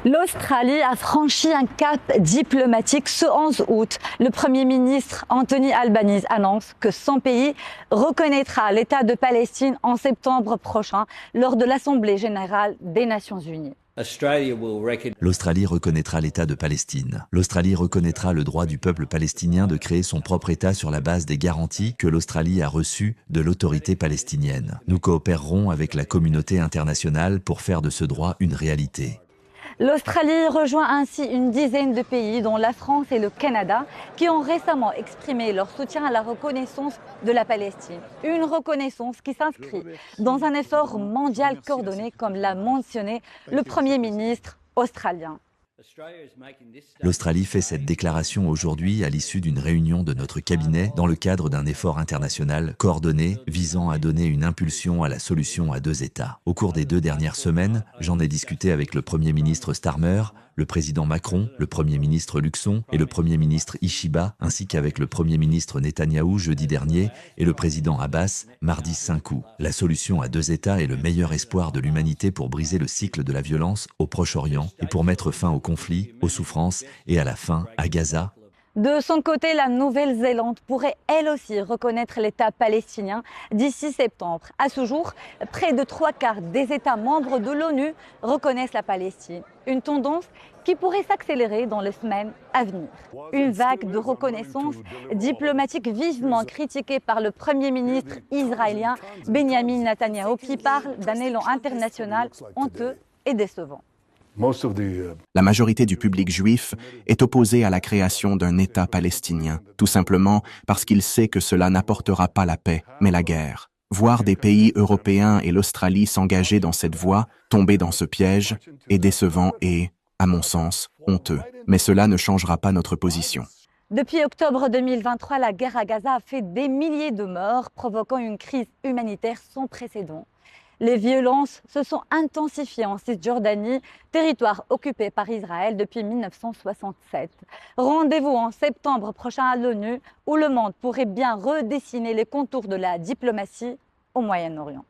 L'Australie a franchi un cap diplomatique ce 11 août. Le Premier ministre Anthony Albanese annonce que son pays reconnaîtra l'État de Palestine en septembre prochain lors de l'Assemblée générale des Nations unies. L'Australie reconnaîtra l'État de Palestine. L'Australie reconnaîtra le droit du peuple palestinien de créer son propre État sur la base des garanties que l'Australie a reçues de l'autorité palestinienne. Nous coopérerons avec la communauté internationale pour faire de ce droit une réalité. L'Australie rejoint ainsi une dizaine de pays, dont la France et le Canada, qui ont récemment exprimé leur soutien à la reconnaissance de la Palestine. Une reconnaissance qui s'inscrit dans un effort mondial coordonné, comme l'a mentionné le Premier ministre australien. L'Australie fait cette déclaration aujourd'hui à l'issue d'une réunion de notre cabinet dans le cadre d'un effort international coordonné visant à donner une impulsion à la solution à deux États. Au cours des 2 dernières semaines, j'en ai discuté avec le Premier ministre Starmer, le président Macron, le Premier ministre Luxon et le Premier ministre Ishiba, ainsi qu'avec le Premier ministre Netanyahou jeudi dernier et le président Abbas mardi 5 août. La solution à deux États est le meilleur espoir de l'humanité pour briser le cycle de la violence au Proche-Orient et pour mettre fin au conflit, aux souffrances et à la faim à Gaza. De son côté, la Nouvelle-Zélande pourrait elle aussi reconnaître l'État palestinien d'ici septembre. À ce jour, près de 3/4 des États membres de l'ONU reconnaissent la Palestine. Une tendance qui pourrait s'accélérer dans les semaines à venir. Une vague de reconnaissance diplomatique vivement critiquée par le Premier ministre israélien Benjamin Netanyahou, qui parle d'un élan international honteux et décevant. La majorité du public juif est opposée à la création d'un État palestinien, tout simplement parce qu'il sait que cela n'apportera pas la paix, mais la guerre. Voir des pays européens et l'Australie s'engager dans cette voie, tomber dans ce piège, est décevant et, à mon sens, honteux. Mais cela ne changera pas notre position. Depuis octobre 2023, la guerre à Gaza a fait des milliers de morts, provoquant une crise humanitaire sans précédent. Les violences se sont intensifiées en Cisjordanie, territoire occupé par Israël depuis 1967. Rendez-vous en septembre prochain à l'ONU, où le monde pourrait bien redessiner les contours de la diplomatie au Moyen-Orient.